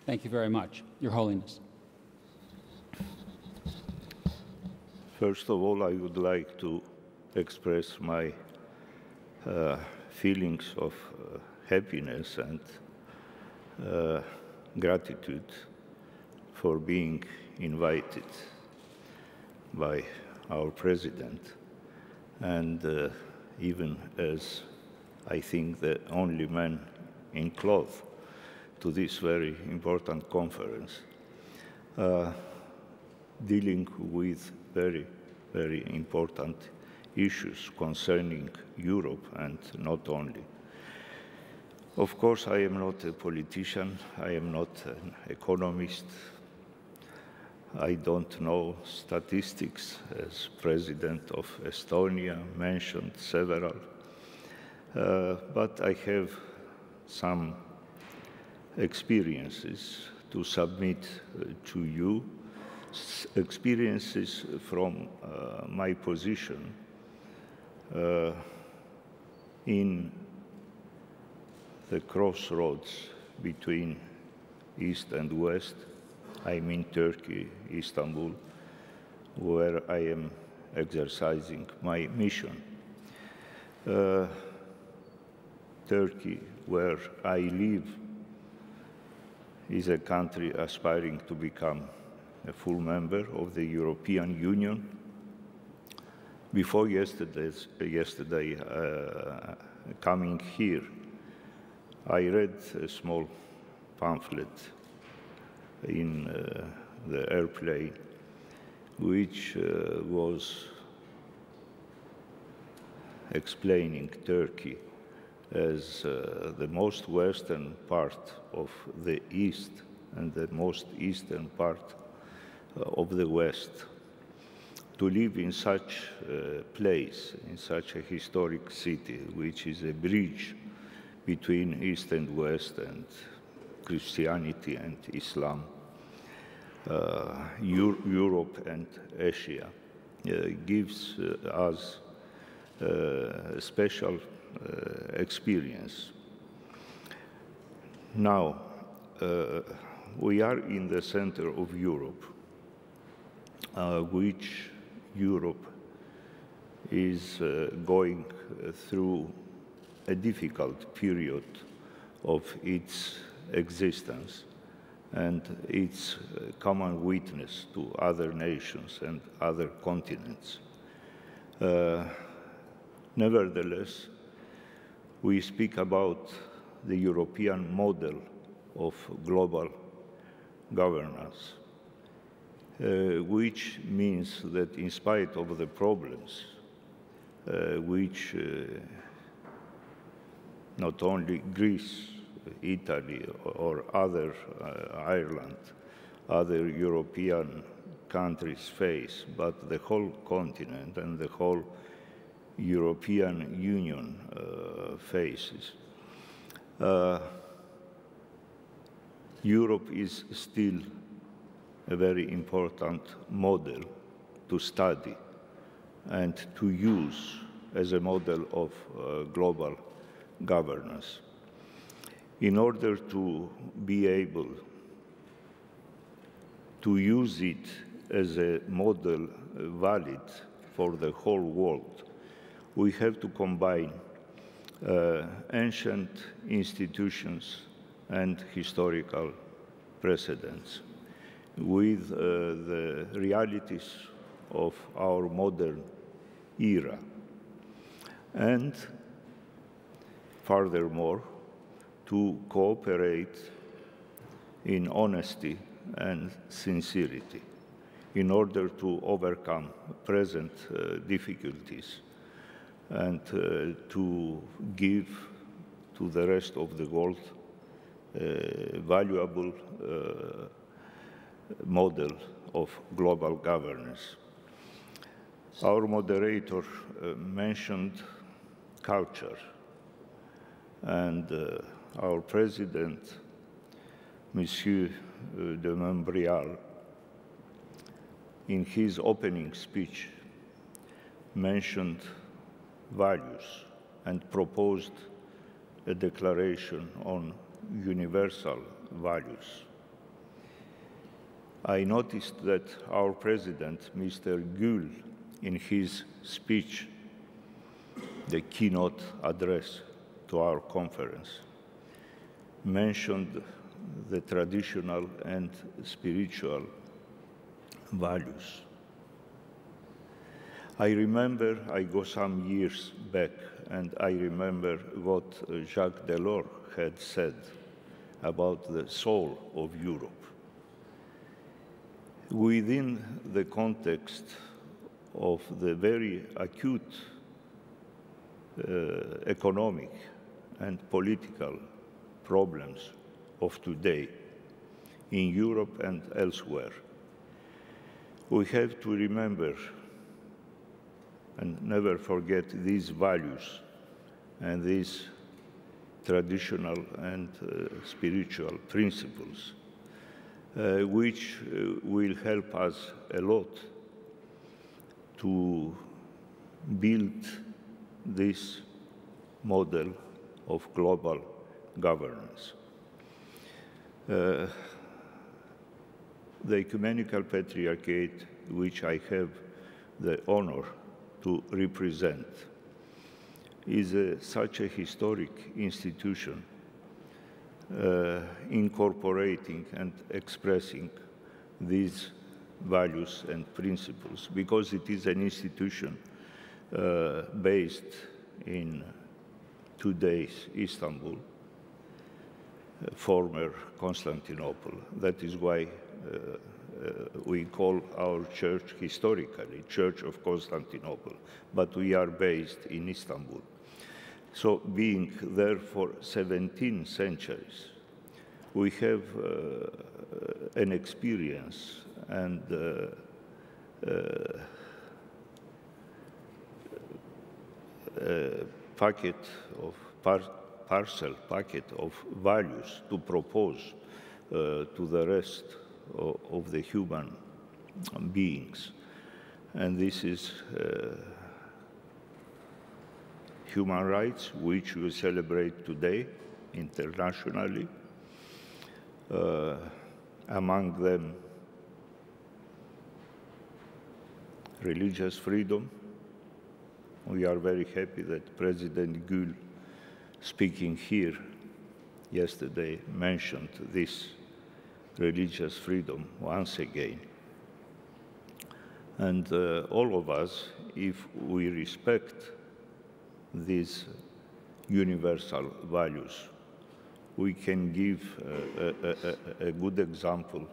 Thank you very much, Your Holiness. First of all, I would like to express my feelings of happiness and gratitude for being invited by our President, and even as I think the only man in cloth to this very important conference, dealing with very, very important issues concerning Europe and not only. Of course, I am not a politician, I am not an economist, I don't know statistics, as President of Estonia mentioned several, but I have some experiences to submit to you, experiences from my position in the crossroads between East and West. I'm in Turkey, Istanbul, where I am exercising my mission. Turkey, where I live, is a country aspiring to become a full member of the European Union. Before yesterday, coming here, I read a small pamphlet in the airplane, which was explaining Turkey as the most western part of the East and the most eastern part of the West. To live in such a place, in such a historic city, which is a bridge between East and West and Christianity and Islam, Europe and Asia, gives us a special experience. Now, we are in the center of Europe, which Europe is going through a difficult period of its existence and its common witness to other nations and other continents. Nevertheless, we speak about the European model of global governance, which means that in spite of the problems which not only Greece, Italy, or other Ireland, other European countries face, but the whole continent and the whole European Union faces. Europe is still a very important model to study and to use as a model of global governance. In order to be able to use it as a model valid for the whole world, we have to combine ancient institutions and historical precedents with the realities of our modern era. And furthermore, to cooperate in honesty and sincerity in order to overcome present difficulties and to give to the rest of the world a valuable model of global governance. Our moderator mentioned culture, and our president, Monsieur de Montbrial, in his opening speech, mentioned values and proposed a declaration on universal values. I noticed that our president, Mr. Gül, in his speech, the keynote address to our conference, mentioned the traditional and spiritual values. I remember, I go some years back, and I remember what Jacques Delors had said about the soul of Europe. Within the context of the very acute economic and political problems of today in Europe and elsewhere, we have to remember and never forget these values and these traditional and spiritual principles, which will help us a lot to build this model of global governance. The Ecumenical Patriarchate, which I have the honor to represent, is such a historic institution, incorporating and expressing these values and principles, because it is an institution based in today's Istanbul, former Constantinople. That is why we call our church historically Church of Constantinople, but we are based in Istanbul. So being there for 17 centuries, we have an experience and parcel packet of values to propose to the rest of the human beings. And this is human rights, which we celebrate today internationally. Among them, religious freedom. We are very happy that President Gül, speaking here yesterday, mentioned this religious freedom once again. And all of us, if we respect these universal values, we can give a good example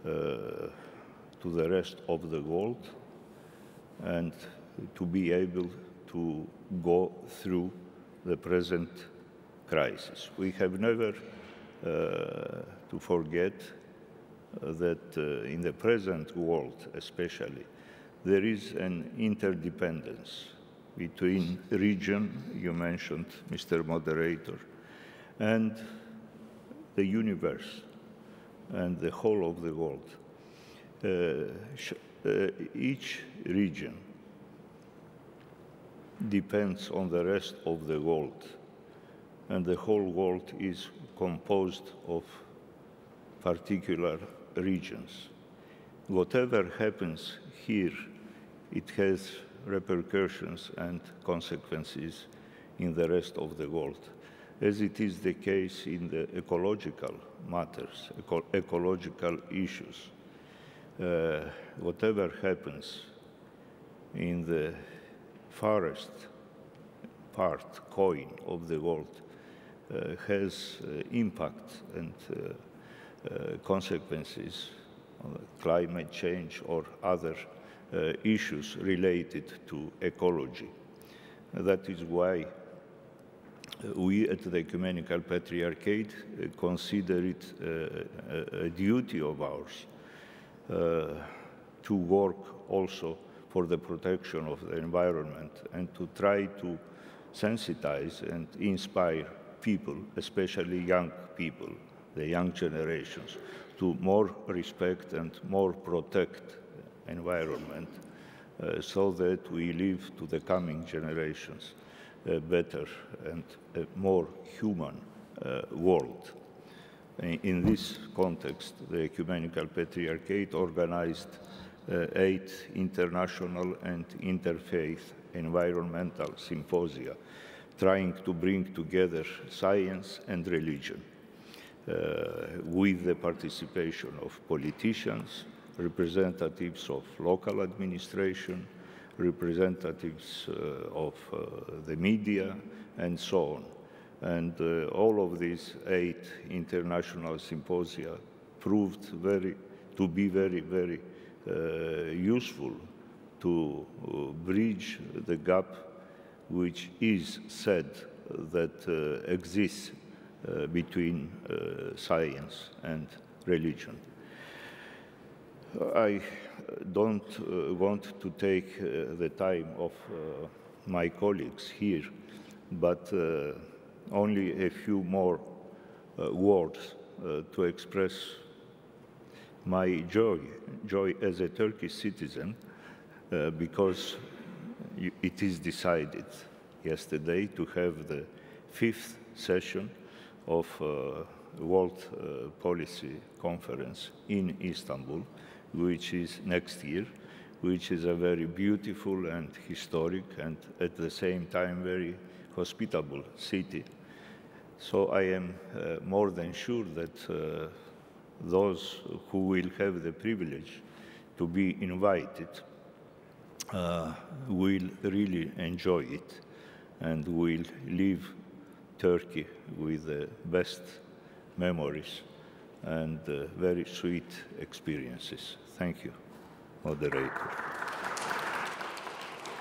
to the rest of the world and to be able to go through the present crisis. We have never to forget that in the present world especially, there is an interdependence between region, you mentioned, Mr. Moderator, and the universe and the whole of the world. Each region depends on the rest of the world, and the whole world is composed of particular regions. Whatever happens here, it has repercussions and consequences in the rest of the world, as it is the case in the ecological matters, ecological issues. Whatever happens in the farthest coin of the world has impact and consequences on climate change or other issues related to ecology. That is why we at the Ecumenical Patriarchate consider it a duty of ours to work also for the protection of the environment and to try to sensitize and inspire people, especially young people, the young generations, to more respect and more protect environment so that we leave to the coming generations a better and a more human world. In this context, the Ecumenical Patriarchate organized 8 international and interfaith environmental symposia, trying to bring together science and religion, with the participation of politicians, representatives of local administration, representatives of the media, and so on. And all of these 8 international symposia proved to be very useful to bridge the gap which is said that exists between science and religion. I don't want to take the time of my colleagues here, but only a few more words to express my joy as a Turkish citizen, because it is decided yesterday to have the 5th session of World Policy Conference in Istanbul, which is next year, which is a very beautiful and historic and at the same time very hospitable city. So I am more than sure that those who will have the privilege to be invited will really enjoy it and will leave Turkey with the best memories and very sweet experiences. Thank you, moderator.